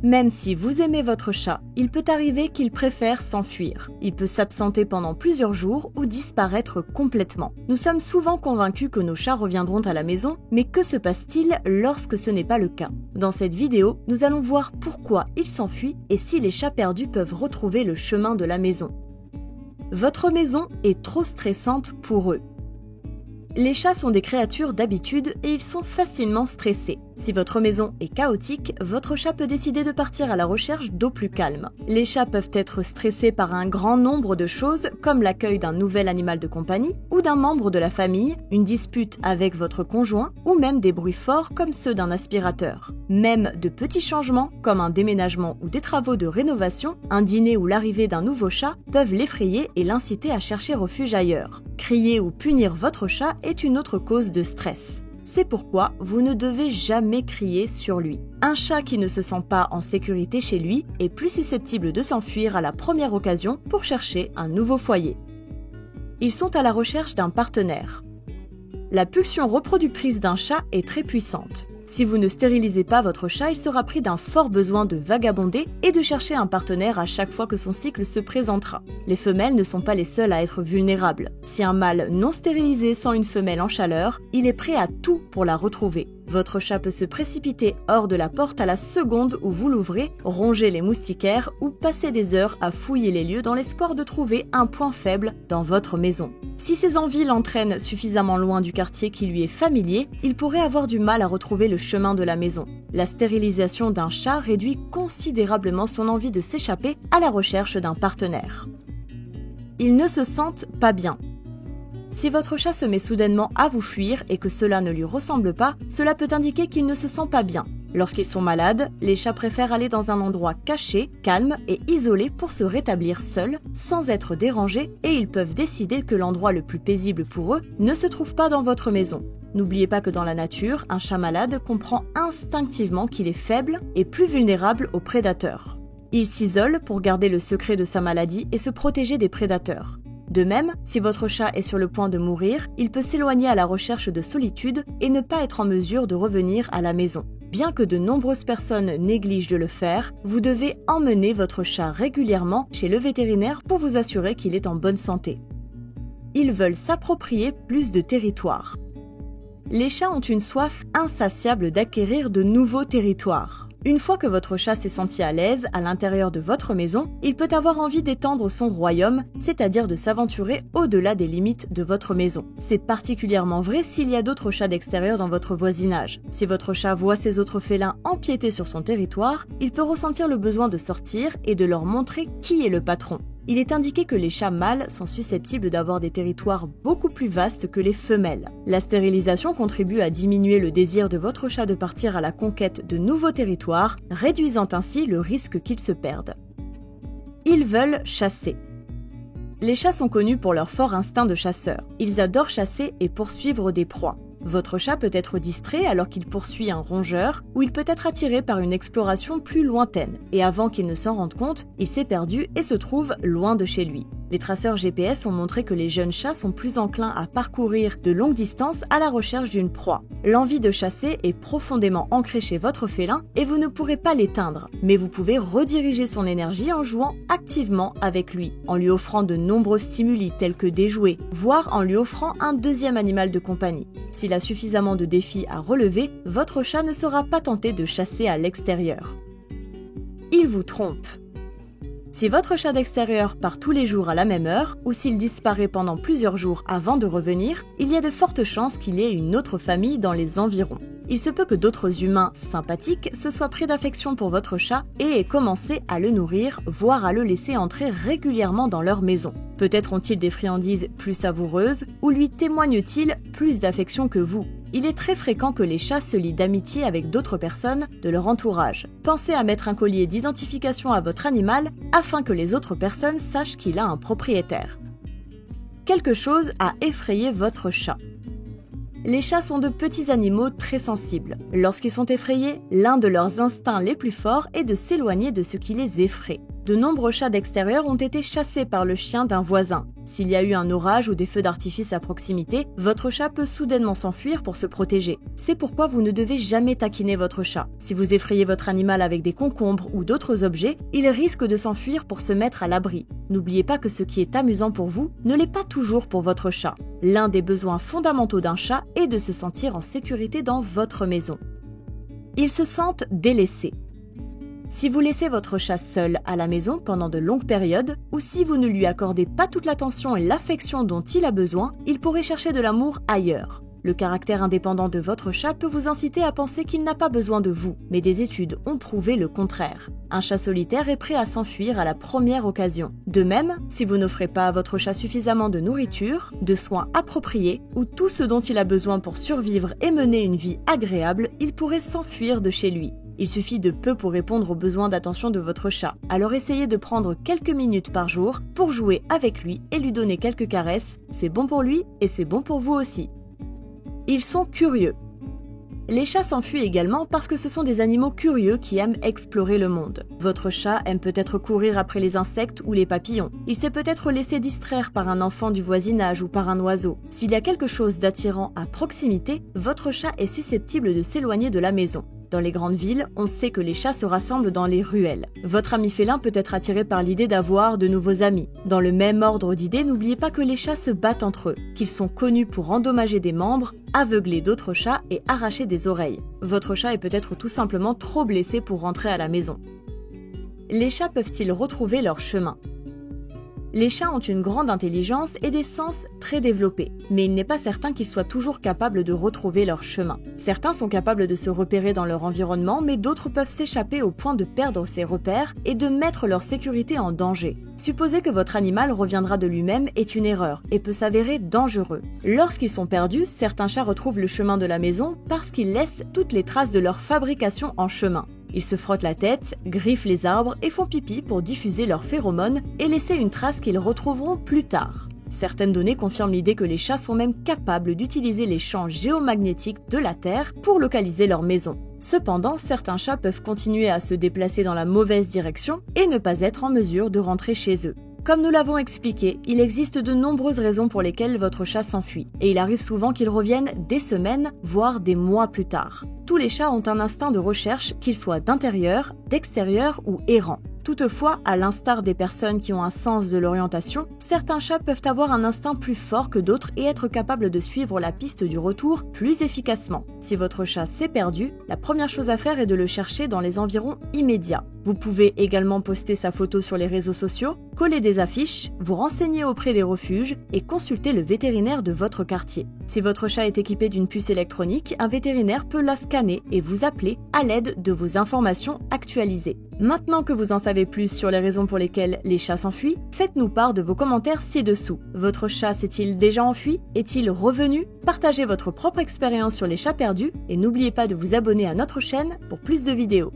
Même si vous aimez votre chat, il peut arriver qu'il préfère s'enfuir. Il peut s'absenter pendant plusieurs jours ou disparaître complètement. Nous sommes souvent convaincus que nos chats reviendront à la maison, mais que se passe-t-il lorsque ce n'est pas le cas? Dans cette vidéo, nous allons voir pourquoi ils s'enfuient et si les chats perdus peuvent retrouver le chemin de la maison. Votre maison est trop stressante pour eux. Les chats sont des créatures d'habitude et ils sont facilement stressés. Si votre maison est chaotique, votre chat peut décider de partir à la recherche d'eau plus calme. Les chats peuvent être stressés par un grand nombre de choses comme l'accueil d'un nouvel animal de compagnie ou d'un membre de la famille, une dispute avec votre conjoint ou même des bruits forts comme ceux d'un aspirateur. Même de petits changements comme un déménagement ou des travaux de rénovation, un dîner ou l'arrivée d'un nouveau chat peuvent l'effrayer et l'inciter à chercher refuge ailleurs. Crier ou punir votre chat est une autre cause de stress. C'est pourquoi vous ne devez jamais crier sur lui. Un chat qui ne se sent pas en sécurité chez lui est plus susceptible de s'enfuir à la première occasion pour chercher un nouveau foyer. Ils sont à la recherche d'un partenaire. La pulsion reproductrice d'un chat est très puissante. Si vous ne stérilisez pas votre chat, il sera pris d'un fort besoin de vagabonder et de chercher un partenaire à chaque fois que son cycle se présentera. Les femelles ne sont pas les seules à être vulnérables. Si un mâle non stérilisé sent une femelle en chaleur, il est prêt à tout pour la retrouver. Votre chat peut se précipiter hors de la porte à la seconde où vous l'ouvrez, ronger les moustiquaires ou passer des heures à fouiller les lieux dans l'espoir de trouver un point faible dans votre maison. Si ses envies l'entraînent suffisamment loin du quartier qui lui est familier, il pourrait avoir du mal à retrouver le chemin de la maison. La stérilisation d'un chat réduit considérablement son envie de s'échapper à la recherche d'un partenaire. Ils ne se sentent pas bien. Si votre chat se met soudainement à vous fuir et que cela ne lui ressemble pas, cela peut indiquer qu'il ne se sent pas bien. Lorsqu'ils sont malades, les chats préfèrent aller dans un endroit caché, calme et isolé pour se rétablir seuls, sans être dérangés, et ils peuvent décider que l'endroit le plus paisible pour eux ne se trouve pas dans votre maison. N'oubliez pas que dans la nature, un chat malade comprend instinctivement qu'il est faible et plus vulnérable aux prédateurs. Il s'isole pour garder le secret de sa maladie et se protéger des prédateurs. De même, si votre chat est sur le point de mourir, il peut s'éloigner à la recherche de solitude et ne pas être en mesure de revenir à la maison. Bien que de nombreuses personnes négligent de le faire, vous devez emmener votre chat régulièrement chez le vétérinaire pour vous assurer qu'il est en bonne santé. Ils veulent s'approprier plus de territoire. Les chats ont une soif insatiable d'acquérir de nouveaux territoires. Une fois que votre chat s'est senti à l'aise à l'intérieur de votre maison, il peut avoir envie d'étendre son royaume, c'est-à-dire de s'aventurer au-delà des limites de votre maison. C'est particulièrement vrai s'il y a d'autres chats d'extérieur dans votre voisinage. Si votre chat voit ses autres félins empiéter sur son territoire, il peut ressentir le besoin de sortir et de leur montrer qui est le patron. Il est indiqué que les chats mâles sont susceptibles d'avoir des territoires beaucoup plus vastes que les femelles. La stérilisation contribue à diminuer le désir de votre chat de partir à la conquête de nouveaux territoires, réduisant ainsi le risque qu'il se perde. Ils veulent chasser. Les chats sont connus pour leur fort instinct de chasseur. Ils adorent chasser et poursuivre des proies. Votre chat peut être distrait alors qu'il poursuit un rongeur ou il peut être attiré par une exploration plus lointaine. Et avant qu'il ne s'en rende compte, il s'est perdu et se trouve loin de chez lui. Les traceurs GPS ont montré que les jeunes chats sont plus enclins à parcourir de longues distances à la recherche d'une proie. L'envie de chasser est profondément ancrée chez votre félin et vous ne pourrez pas l'éteindre, mais vous pouvez rediriger son énergie en jouant activement avec lui, en lui offrant de nombreux stimuli tels que des jouets, voire en lui offrant un deuxième animal de compagnie. S'il a suffisamment de défis à relever, votre chat ne sera pas tenté de chasser à l'extérieur. Il vous trompe. Si votre chat d'extérieur part tous les jours à la même heure, ou s'il disparaît pendant plusieurs jours avant de revenir, il y a de fortes chances qu'il y ait une autre famille dans les environs. Il se peut que d'autres humains sympathiques se soient pris d'affection pour votre chat et aient commencé à le nourrir, voire à le laisser entrer régulièrement dans leur maison. Peut-être ont-ils des friandises plus savoureuses, ou lui témoignent-ils plus d'affection que vous. Il est très fréquent que les chats se lient d'amitié avec d'autres personnes de leur entourage. Pensez à mettre un collier d'identification à votre animal afin que les autres personnes sachent qu'il a un propriétaire. Quelque chose a effrayé votre chat. Les chats sont de petits animaux très sensibles. Lorsqu'ils sont effrayés, l'un de leurs instincts les plus forts est de s'éloigner de ce qui les effraie. De nombreux chats d'extérieur ont été chassés par le chien d'un voisin. S'il y a eu un orage ou des feux d'artifice à proximité, votre chat peut soudainement s'enfuir pour se protéger. C'est pourquoi vous ne devez jamais taquiner votre chat. Si vous effrayez votre animal avec des concombres ou d'autres objets, il risque de s'enfuir pour se mettre à l'abri. N'oubliez pas que ce qui est amusant pour vous ne l'est pas toujours pour votre chat. L'un des besoins fondamentaux d'un chat est de se sentir en sécurité dans votre maison. Ils se sentent délaissés. Si vous laissez votre chat seul à la maison pendant de longues périodes, ou si vous ne lui accordez pas toute l'attention et l'affection dont il a besoin, il pourrait chercher de l'amour ailleurs. Le caractère indépendant de votre chat peut vous inciter à penser qu'il n'a pas besoin de vous, mais des études ont prouvé le contraire. Un chat solitaire est prêt à s'enfuir à la première occasion. De même, si vous n'offrez pas à votre chat suffisamment de nourriture, de soins appropriés, ou tout ce dont il a besoin pour survivre et mener une vie agréable, il pourrait s'enfuir de chez lui. Il suffit de peu pour répondre aux besoins d'attention de votre chat, alors essayez de prendre quelques minutes par jour pour jouer avec lui et lui donner quelques caresses, c'est bon pour lui et c'est bon pour vous aussi. Ils sont curieux. Les chats s'enfuient également parce que ce sont des animaux curieux qui aiment explorer le monde. Votre chat aime peut-être courir après les insectes ou les papillons. Il s'est peut-être laissé distraire par un enfant du voisinage ou par un oiseau. S'il y a quelque chose d'attirant à proximité, votre chat est susceptible de s'éloigner de la maison. Dans les grandes villes, on sait que les chats se rassemblent dans les ruelles. Votre ami félin peut être attiré par l'idée d'avoir de nouveaux amis. Dans le même ordre d'idées, n'oubliez pas que les chats se battent entre eux, qu'ils sont connus pour endommager des membres, aveugler d'autres chats et arracher des oreilles. Votre chat est peut-être tout simplement trop blessé pour rentrer à la maison. Les chats peuvent-ils retrouver leur chemin ? Les chats ont une grande intelligence et des sens très développés, mais il n'est pas certain qu'ils soient toujours capables de retrouver leur chemin. Certains sont capables de se repérer dans leur environnement, mais d'autres peuvent s'échapper au point de perdre ces repères et de mettre leur sécurité en danger. Supposer que votre animal reviendra de lui-même est une erreur et peut s'avérer dangereux. Lorsqu'ils sont perdus, certains chats retrouvent le chemin de la maison parce qu'ils laissent toutes les traces de leur fabrication en chemin. Ils se frottent la tête, griffent les arbres et font pipi pour diffuser leurs phéromones et laisser une trace qu'ils retrouveront plus tard. Certaines données confirment l'idée que les chats sont même capables d'utiliser les champs géomagnétiques de la Terre pour localiser leur maison. Cependant, certains chats peuvent continuer à se déplacer dans la mauvaise direction et ne pas être en mesure de rentrer chez eux. Comme nous l'avons expliqué, il existe de nombreuses raisons pour lesquelles votre chat s'enfuit, et il arrive souvent qu'il revienne des semaines, voire des mois plus tard. Tous les chats ont un instinct de recherche, qu'il soit d'intérieur, d'extérieur ou errant. Toutefois, à l'instar des personnes qui ont un sens de l'orientation, certains chats peuvent avoir un instinct plus fort que d'autres et être capables de suivre la piste du retour plus efficacement. Si votre chat s'est perdu, la première chose à faire est de le chercher dans les environs immédiats. Vous pouvez également poster sa photo sur les réseaux sociaux, coller des affiches, vous renseigner auprès des refuges et consulter le vétérinaire de votre quartier. Si votre chat est équipé d'une puce électronique, un vétérinaire peut la scanner et vous appeler à l'aide de vos informations actualisées. Maintenant que vous en savez plus sur les raisons pour lesquelles les chats s'enfuient, faites-nous part de vos commentaires ci-dessous. Votre chat s'est-il déjà enfui? Est-il revenu? Partagez votre propre expérience sur les chats perdus et n'oubliez pas de vous abonner à notre chaîne pour plus de vidéos.